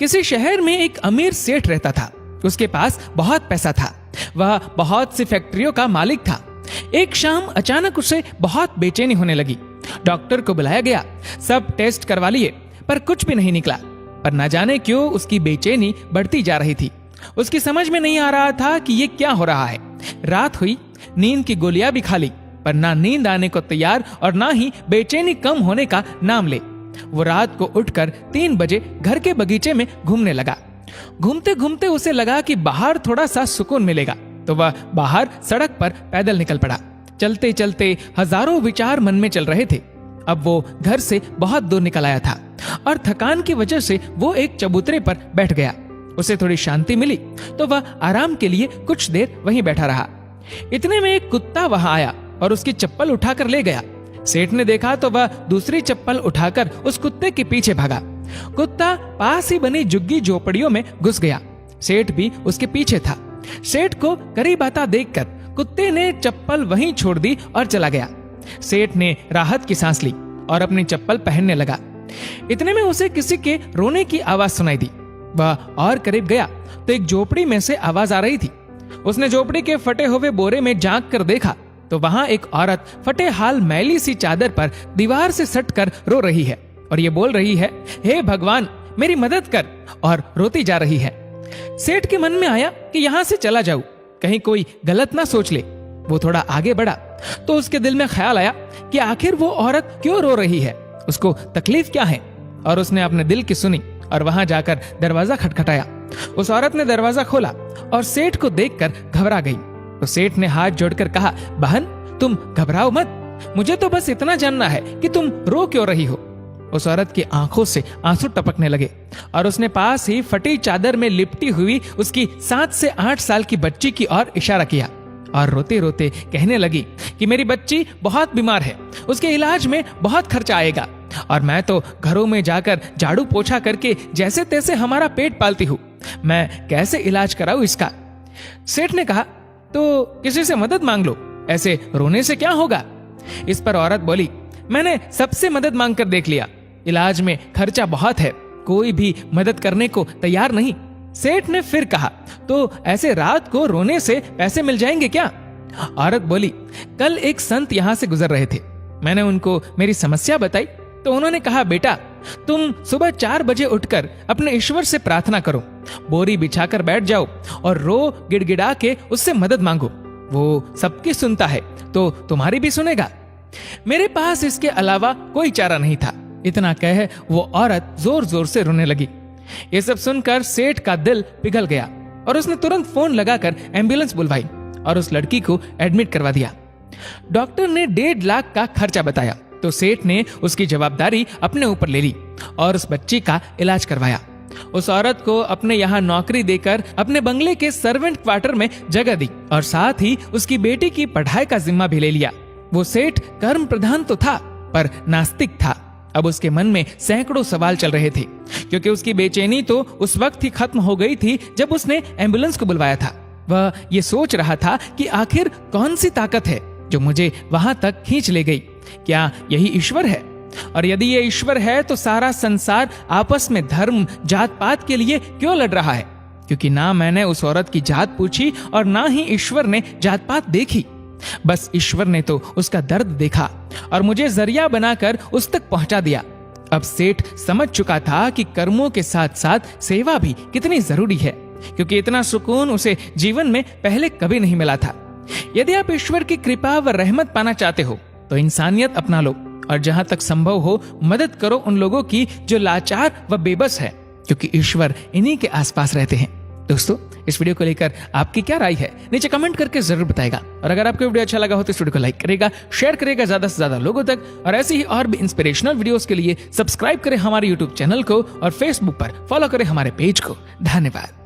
किसी शहर में एक अमीर सेठ रहता था। उसके पास बहुत पैसा था। वह बहुत सी फैक्ट्रियों का मालिक था। एक शाम अचानक उसे बहुत बेचैनी होने लगी। डॉक्टर को बुलाया गया। सब टेस्ट करवा लिए पर कुछ भी नहीं निकला। पर न जाने क्यों उसकी बेचैनी बढ़ती जा रही थी। उसकी समझ में नहीं आ रहा था कि ये क्या हो रहा है। रात हुई, नींद की गोलियां भी खा ली, पर ना नींद आने को तैयार और ना ही बेचैनी कम होने का नाम ले। वो रात को उठकर 3 बजे घर के बगीचे में घूमने लगा। घूमते घूमते उसे लगा कि बाहर थोड़ा सा सुकून मिलेगा, तो वह बाहर सड़क पर पैदल निकल पड़ा। चलते चलते हजारों विचार मन में चल रहे थे। अब वो घर से बहुत दूर निकल आया था और थकान की वजह से वो एक चबूतरे पर बैठ गया। उसे थोड़ी शांति मिली तो वह आराम के लिए कुछ देर वहीं बैठा रहा। इतने में एक कुत्ता वहां आया और उसकी चप्पल उठाकर ले गया। सेठ ने देखा तो वह दूसरी चप्पल उठाकर उस कुत्ते के पीछे भागा। कुत्ता पास ही बनी झुग्गी झोपड़ियों में घुस गया। सेठ भी उसके पीछे था। सेठ को करीब आता देखकर कुत्ते ने चप्पल वहीं छोड़ दी और चला गया। सेठ ने राहत की सांस ली और अपनी चप्पल पहनने लगा। इतने में उसे किसी के रोने की आवाज सुनाई दी। वह और करीब गया तो एक झोपड़ी में से आवाज आ रही थी। उसने झोपड़ी के फटे हुए बोरे में झांक कर देखा तो वहां एक औरत फटे हाल मैली सी चादर पर दीवार से सटकर रो रही है और ये बोल रही है, हे भगवान मेरी मदद कर, और रोती जा रही है। सेठ के मन में आया कि यहां से चला जाऊं, कहीं कोई गलत ना सोच ले। वो थोड़ा आगे बढ़ा तो उसके दिल में ख्याल आया कि आखिर वो औरत क्यों रो रही है, उसको तकलीफ क्या है। और उसने अपने दिल की सुनी और वहां जाकर दरवाजा खटखटाया। उस औरत ने दरवाजा खोला और सेठ को देखकर घबरा गई। तो सेठ ने हाथ जोड़कर कहा, बहन तुम घबराओ मत, मुझे तो बस इतना जानना है कि तुम रो क्यों रही हो। उस औरत की आंखों से आंसू टपकने लगे और उसने पास ही फटी चादर में लिपटी हुई उसकी 7 से 8 साल की बच्ची की ओर इशारा किया और रोते रोते कहने लगी कि मेरी बच्ची बहुत बीमार है, उसके इलाज में बहुत खर्चा आएगा और मैं तो घरों में जाकर झाड़ू पोछा करके जैसे तैसे हमारा पेट पालती हूँ, मैं कैसे इलाज कराऊं इसका। सेठ ने कहा, तो किसी से मदद मांग लो, ऐसे रोने से क्या होगा। इस पर औरत बोली, मैंने सबसे मदद मांग कर देख लिया, इलाज में खर्चा बहुत है, कोई भी मदद करने को तैयार नहीं। सेठ ने फिर कहा, तो ऐसे रात को रोने से पैसे मिल जाएंगे क्या। औरत बोली, कल एक संत यहाँ से गुजर रहे थे, मैंने उनको मेरी समस्या बताई तो उन्होंने कहा, बेटा तुम सुबह 4 बजे उठकर अपने ईश्वर से प्रार्थना करो, बोरी बिछाकर बैठ जाओ और रो गिड़गिड़ा के उससे मदद मांगो, वो सबकी सुनता है तो तुम्हारी भी सुनेगा। मेरे पास इसके अलावा कोई चारा नहीं था। इतना कह वो औरत जोर जोर से रोने लगी। ये सब सुनकर सेठ का दिल पिघल गया और उसने तुरंत फोन लगाकर एम्बुलेंस बुलवाई और उस लड़की को एडमिट करवा दिया। डॉक्टर ने 1.5 लाख का खर्चा बताया तो सेठ ने उसकी जवाबदारी अपने ऊपर ले ली और उस बच्ची का इलाज करवाया। उस औरत को अपने यहाँ नौकरी देकर अपने बंगले के सर्वेंट क्वार्टर में जगह दी और साथ ही उसकी बेटी की पढ़ाई का जिम्मा भी ले लिया। वो सेठ कर्म प्रधान तो था पर नास्तिक था। अब उसके मन में सैकड़ों सवाल चल रहे थे क्योंकि उसकी बेचैनी तो उस वक्त ही खत्म हो गई थी जब उसने एम्बुलेंस को बुलवाया था। वह ये सोच रहा था कि आखिर कौन सी ताकत है जो मुझे वहां तक खींच ले गई। क्या यही ईश्वर है? और यदि ये ईश्वर है तो सारा संसार आपस में धर्म जात पात के लिए क्यों लड़ रहा है? क्योंकि ना मैंने उस औरत की जात पूछी और ना ही ईश्वर ने जात पात देखी। बस ईश्वर ने तो उसका दर्द देखा और मुझे जरिया बनाकर उस तक पहुंचा दिया। अब सेठ समझ चुका था कि कर्मों के साथ साथ सेवा भी कितनी जरूरी है, क्योंकि इतना सुकून उसे जीवन में पहले कभी नहीं मिला था। यदि आप ईश्वर की कृपा व रहमत पाना चाहते हो तो इंसानियत अपना लो और जहां तक संभव हो मदद करो उन लोगों की जो लाचार व बेबस है, क्योंकि ईश्वर इन्हीं के आसपास रहते हैं। दोस्तों, इस वीडियो को लेकर आपकी क्या राय है नीचे कमेंट करके जरूर बताएगा। और अगर आपको वीडियो अच्छा लगा हो तो इस वीडियो को लाइक करेगा, शेयर करेगा ज्यादा से ज्यादा लोगों तक, और ऐसे ही और भी इंस्पिरेशनल वीडियोस के लिए सब्सक्राइब करें हमारे यूट्यूब चैनल को और फेसबुक पर फॉलो करें हमारे पेज को। धन्यवाद।